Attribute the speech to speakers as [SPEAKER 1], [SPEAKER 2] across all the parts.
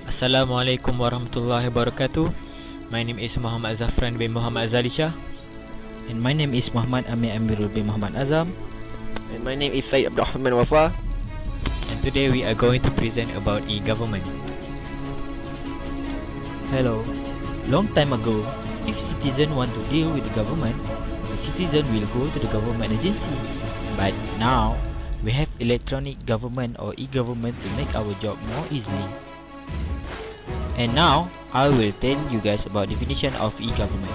[SPEAKER 1] Assalamualaikum warahmatullahi wabarakatuh. My name is Muhammad Zafran bin Muhammad Azalisha.
[SPEAKER 2] And my name is Muhammad Amir Amirul bin Muhammad Azam.
[SPEAKER 3] And my name is Syed Abdul Rahman Wafa.
[SPEAKER 1] And today we are going to present about e-government.
[SPEAKER 2] Hello. Long time ago, if citizen want to deal with the government, the citizen will go to the government agency. But now, we have electronic government or e-government to make our job more easily. And now, I will tell you guys about definition of e-government.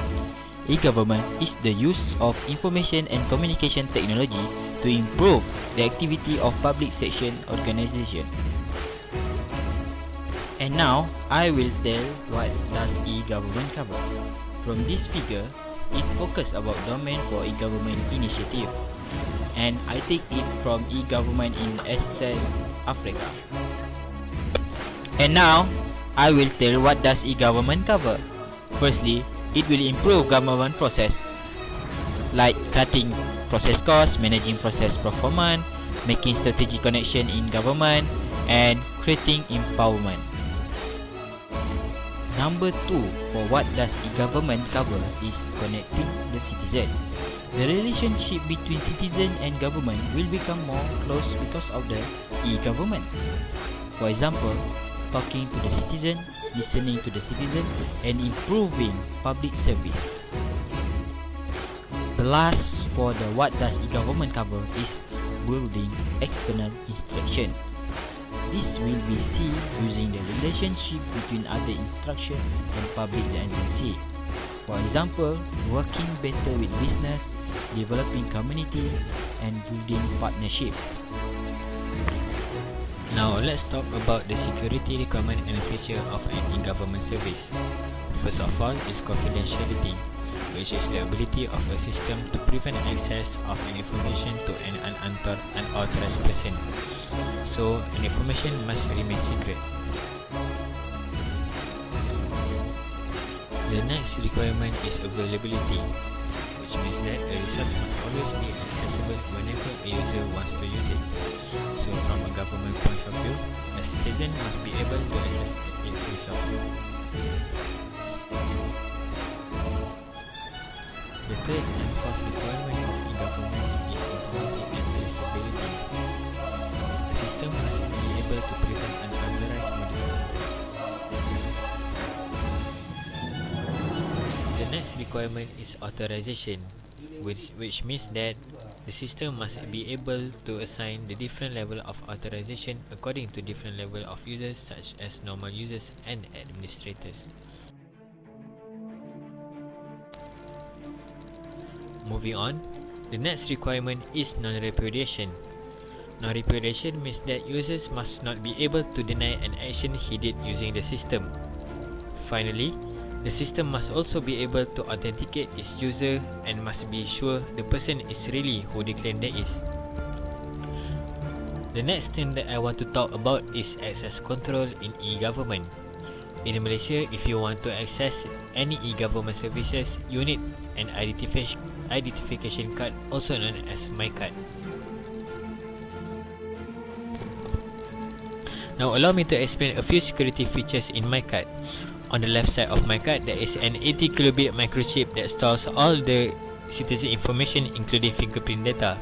[SPEAKER 2] E-government is the use of information and communication technology to improve the activity of public sector organization. And now, I will tell what does e-government cover. From this figure, it focuses about domain for e-government initiative. And I take it from e-government in Eastern Africa. And now, I will tell what does e-government cover. Firstly, it will improve government process like cutting process costs, managing process performance, making strategic connection in government, and creating empowerment. Number 2, for what does e-government cover is connecting the citizen. The relationship between citizen and government will become more close because of the e-government. For example, talking to the citizen, listening to the citizen, and improving public service. The last for the what does e-government cover is building external instruction. This will be seen using the relationship between other instruction and public agency. For example, working better with business, developing community, and building partnership.
[SPEAKER 1] Now let's talk about the security requirement and feature of an e-government service. First of all is confidentiality, which is the ability of a system to prevent access of an information to an unauthorized person. So, an information must remain secret. The next requirement is availability, which means that a resource must always be accessible whenever a user wants to use it. So, from a government point of view, a citizen must be able to access its resource. The third and fourth requirement of e-government is informative and traceability. The system must be able to prevent unauthorized modification. The next requirement is authorization, which means that the system must be able to assign the different level of authorization according to different level of users such as normal users and administrators. Moving on, the next requirement is non-repudiation. Non-repudiation means that users must not be able to deny an action he did using the system. Finally, the system must also be able to authenticate its user and must be sure the person is really who they claim they is. The next thing that I want to talk about is access control in e-government. In Malaysia, if you want to access any e-government services, you need an identification card, also known as MyCard. Now allow me to explain a few security features in MyCard. On the left side of MyCard, there is an 80 kilobit microchip that stores all the citizen information including fingerprint data.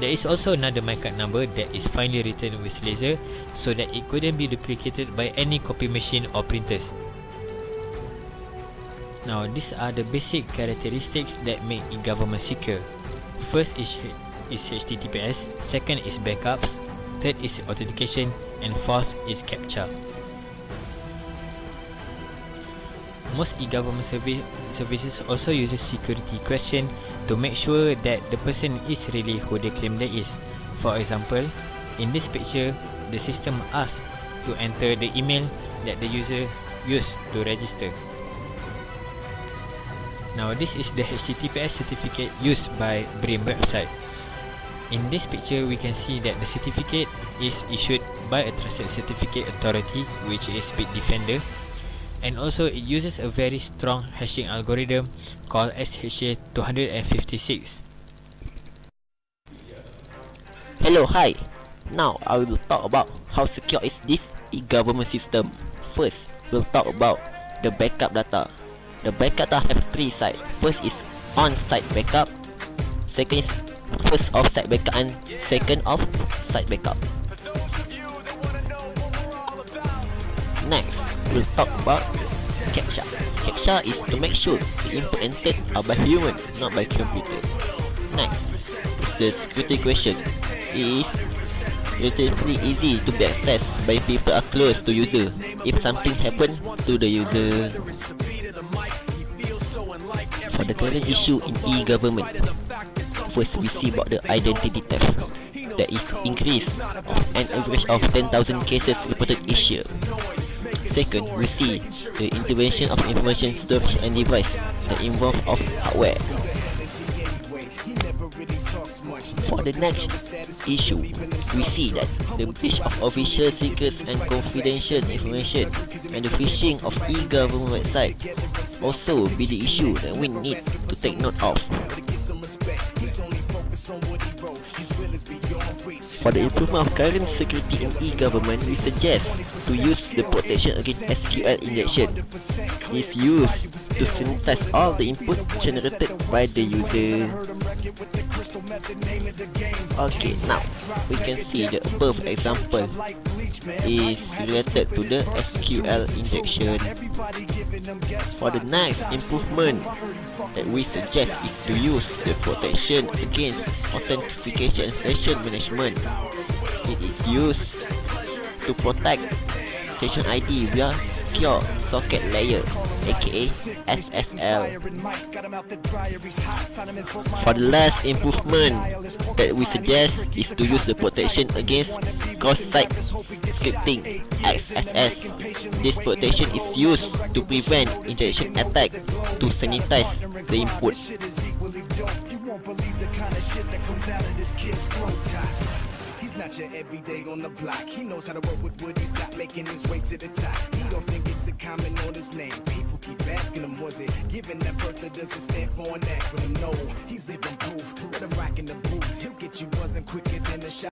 [SPEAKER 1] There is also another MyCard number that is finely written with laser so that it couldn't be duplicated by any copy machine or printers. Now these are the basic characteristics that make e-government secure. First is HTTPS, second is backups, third is authentication, and fourth is captcha. Most e-government services also uses security question to make sure that the person is really who they claim they is. For example, in this picture, the system asks to enter the email that the user used to register. Now this is the HTTPS certificate used by BRIM website. In this picture, we can see that the certificate is issued by a trusted certificate authority, which is Bitdefender, and also it uses a very strong hashing algorithm called SHA-256.
[SPEAKER 3] Hello, hi. Now I will talk about how secure is this e-government system. First, we'll talk about the backup data. The backup data have three sides. First is on-site backup. Second is first off-site backup, and second off-site backup. Next, we'll talk about captcha. Captcha is to make sure the input entered are by humans, not by computer. Next is the security question. It is relatively easy to be accessed by people are close to user. If something happens to the user. For the current issue in e-government, first we see about the identity theft. There is increase of an average of 10,000 cases reported each year. Second, we see the intervention of information storage and device that involve of hardware. For the next issue, we see that the breach of official secrets and confidential information and the phishing of e-government website also be the issue that we need to take note of. For the improvement of current security in e-government, we suggest to use the protection against SQL injection. It's used to synthesize all the input generated by the user. Okay, now we can see the above example is related to the SQL injection. For the next improvement that we suggest is to use the protection against authentication and session management. It is used to protect session ID via secure socket layer, aka SSL. For the last improvement that we suggest is to use the protection against cross-site scripting, AZS. This protection is used to prevent injection attack to sanitize the input.
[SPEAKER 4] He's not your everyday on the block. He knows how to work with what he's got, making his way to the top. He don't think it's a comment on his name. People keep asking him, was it given that birth that doesn't stand for an acronym? No, he's living proof. Let him rock in the booth. He'll get you buzzing quicker than a shot.